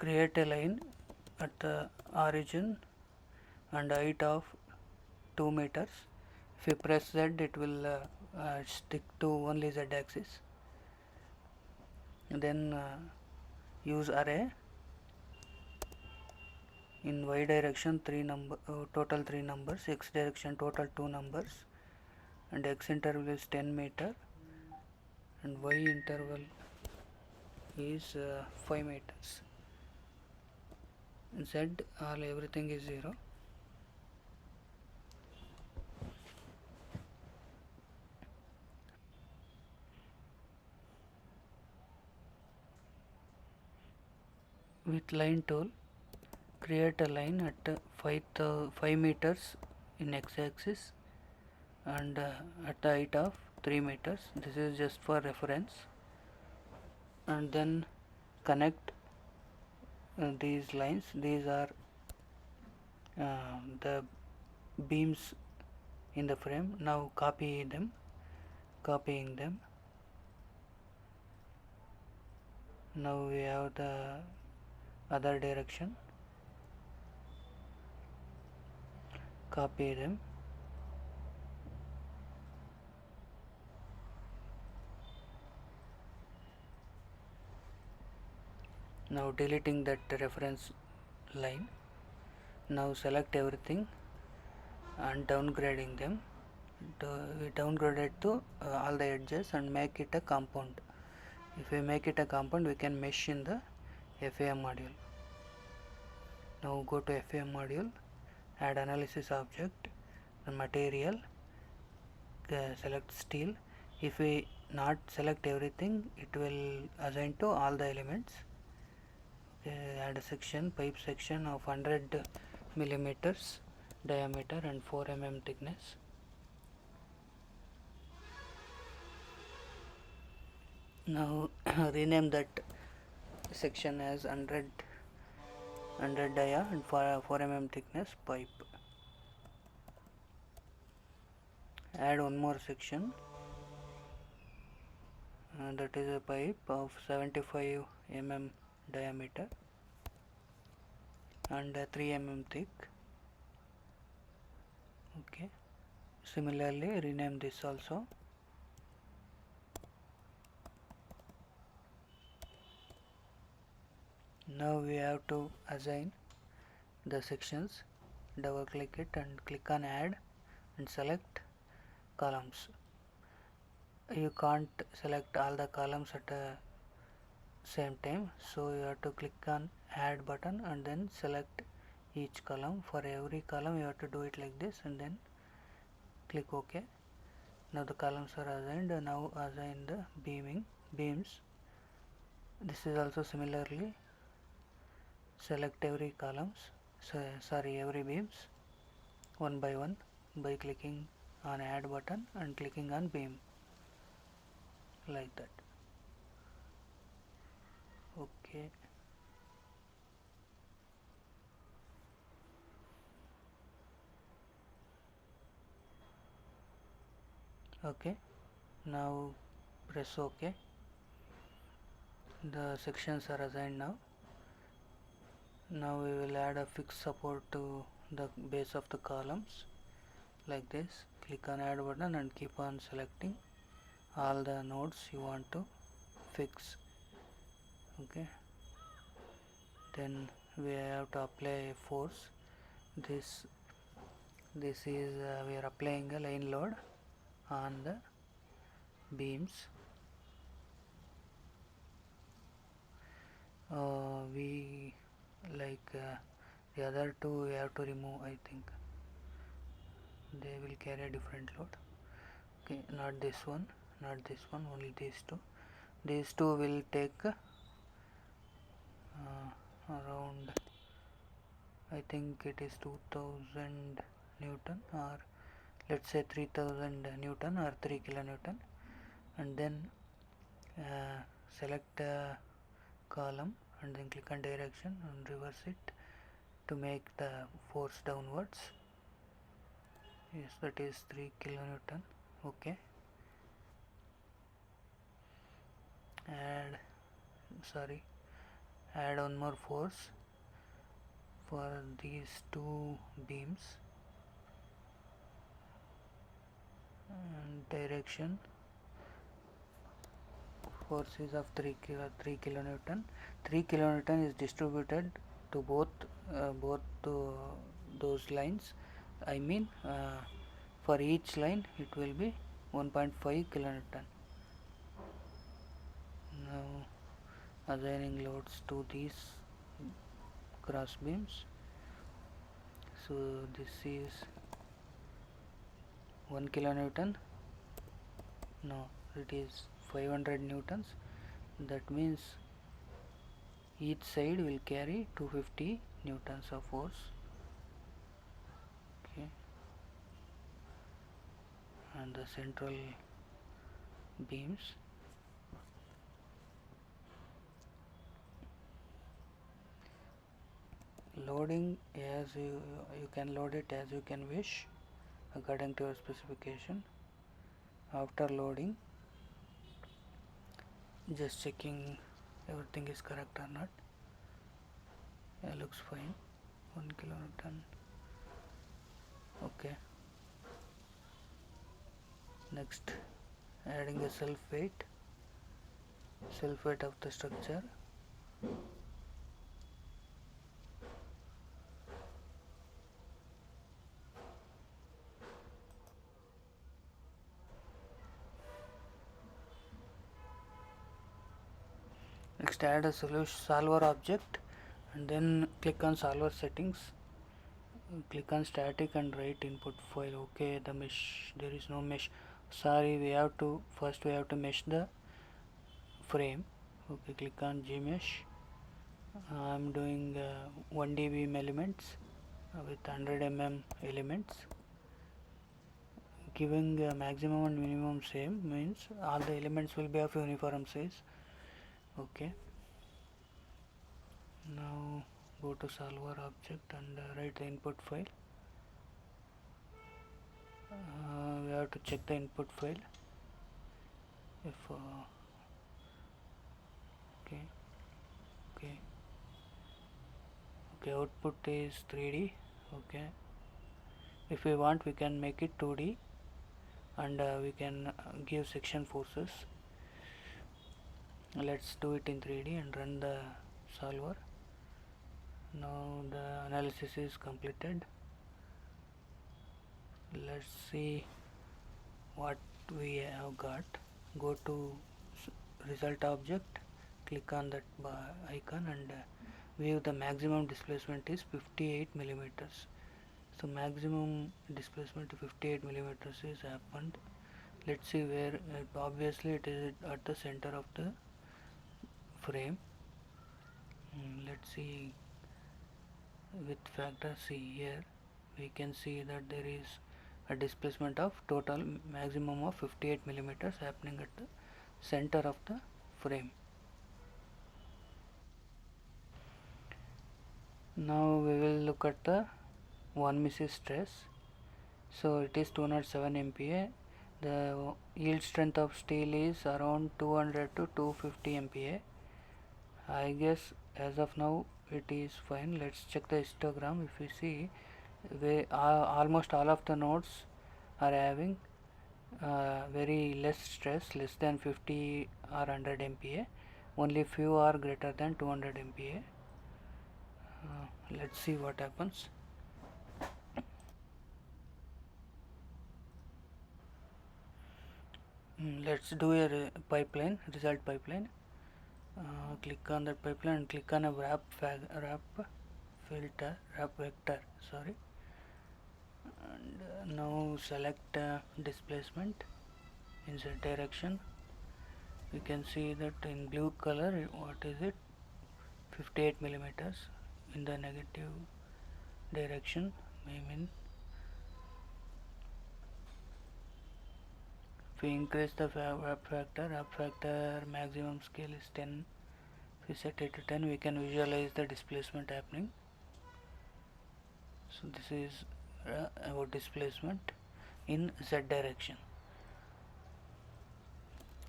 create a line at the origin and height of 2 meters. If you press Z, it will stick to only Z axis. Then use array. In y direction total 3 numbers, x direction total 2 numbers, and x interval is 10 meter and y interval is 5 meters. Z everything is 0. With line tool, create a line at 5 meters in x-axis and at the height of 3 meters. This is just for reference. And then connect these lines. These are the beams in the frame. Now copying them. Now we have the other direction. Copy them. Now deleting that reference line. Now select everything and downgrading them. We downgrade it to all the edges and make it a compound. If we make it a compound, we can mesh in the FEM module. Now go to FEM module, add analysis object, the material, select steel. If we not select everything, it will assign to all the elements. Add a section, pipe section of 100 millimeters diameter and 4 mm thickness. Now rename that section as 100 dia and 4 mm thickness pipe. Add one more section, that is a pipe of 75 mm diameter and 3 mm thick. Okay, similarly rename this also. Now we have to assign the sections. Double click it and click on add and select columns. You can't select all the columns at the same time, so you have to click on add button and then select each column. For every column you have to do it like this and then click OK. Now the columns are assigned. Now assign the beams. This is also similarly, select every every beams one by one by clicking on add button and clicking on beam, like that. Okay. Okay, now press OK. The sections are assigned now. Now we will add a fixed support to the base of the columns, like this. Click on add button and keep on selecting all the nodes you want to fix. Okay, then we have to apply force. This is we are applying a line load on the beams. We like the other two we have to remove. I think they will carry a different load. Okay, not this one, only these two. These two will take around, I think it is 2000 Newton, or let's say 3000 Newton or 3 kilonewton, and then select the column and then click on direction and reverse it to make the force downwards. Yes, that is 3 kilonewton. Okay, add one more force for these two beams, and direction force is of 3 kilonewton. 3 kilonewton is distributed to both those lines. I mean, for each line it will be 1.5 kilonewton. Now assigning loads to these cross beams. So this is 1 kilonewton. No, it is 500 newtons. That means each side will carry 250 newtons of force. Okay, and the central beams, loading as you can load it as you can wish according to your specification. After loading, just checking everything is correct or not. Yeah, looks fine. 1 kilonewton. Okay. Next, adding a self weight of the structure. Next, add a solver object, and then click on solver settings. Click on static and write input file. Okay, the mesh, there is no mesh. Sorry, we have to mesh the frame. Okay, click on Gmesh. I am doing 1D beam elements with 100 mm elements. Giving maximum and minimum same means all the elements will be of uniform size. Okay. Now go to solver object and write the input file. We have to check the input file. If okay, output is 3D. Okay, if we want we can make it 2D, and we can give section forces. Let's do it in 3D and run the solver. Now the analysis is completed. Let's see what we have got. Go to result object, click on that icon, and view the maximum displacement is 58 millimeters. So maximum displacement 58 millimeters is happened. Let's see where. Obviously it is at the center of the frame. Let's see with factor. See here, we can see that there is a displacement of total maximum of 58 millimeters happening at the center of the frame. Now we will look at the one misses stress. So it is 207 MPa. The yield strength of steel is around 200 to 250 MPa. I guess as of now it is fine. Let's check the histogram. If you see, almost all of the nodes are having very less stress, less than 50 or 100 MPa. Only few are greater than 200 MPa. Let's see what happens. Let's do a pipeline, result pipeline. Click on that pipeline and click on a wrap vector, sorry, and now select displacement in Z direction. We can see that in blue color, what is it, 58 millimeters in the negative direction. I mean, if we increase the wrap factor maximum scale is 10. If we set it to 10, we can visualize the displacement happening. So this is our displacement in Z direction.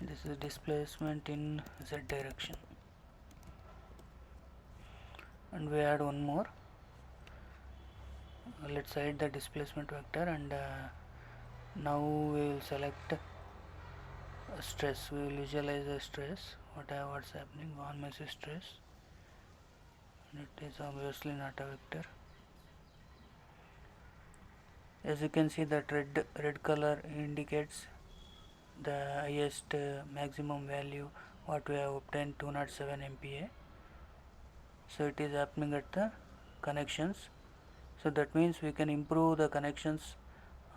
This is displacement in Z direction. and we add one more. Let's hide the displacement vector, and now we will select stress. We will visualize the stress, what's happening. One measure stress, and it is obviously not a vector. As you can see, that red color indicates the highest maximum value what we have obtained, 207 MPa. So it is happening at the connections. So that means we can improve the connections,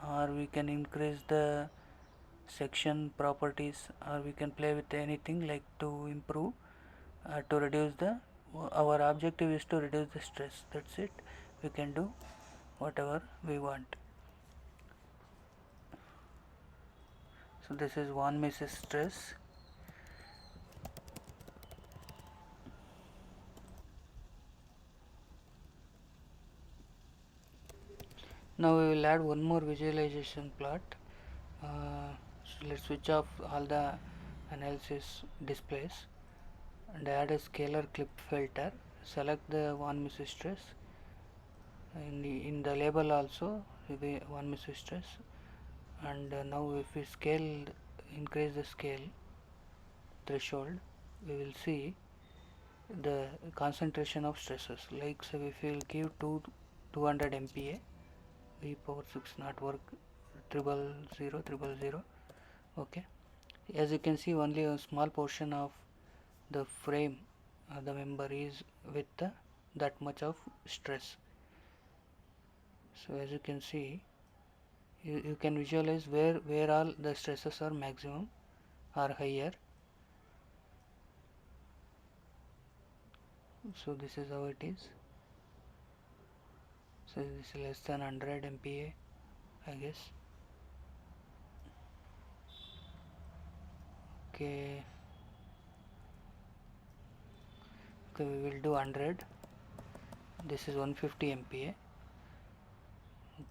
or we can increase the section properties, or we can play with anything like to improve, to reduce the, our objective is to reduce the stress. That's it. We can do whatever we want. So this is one measure stress. Now we will add one more visualization plot. So let's switch off all the analysis displays and add a scalar clip filter. Select the one measure stress. In the label also the one measure stress, and now if we increase the scale threshold, we will see the concentration of stresses. Like, so if we will give 200 MPa, v power 6 not work, 000. Okay, as you can see, only a small portion of the frame, the member is with that much of stress. So as you can see, you can visualize where all the stresses are maximum or higher. So this is how it is. So this is less than 100 MPa, I guess. Okay, we will do 100. This is 150 MPa.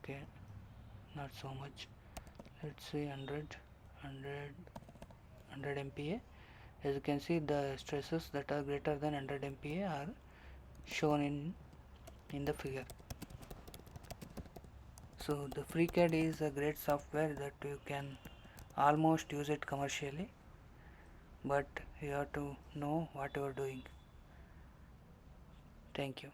Okay, not so much. Let's see 100 MPa. As you can see, the stresses that are greater than 100 MPa are shown in the figure. So the FreeCAD is a great software that you can almost use it commercially, but you have to know what you are doing. Thank you.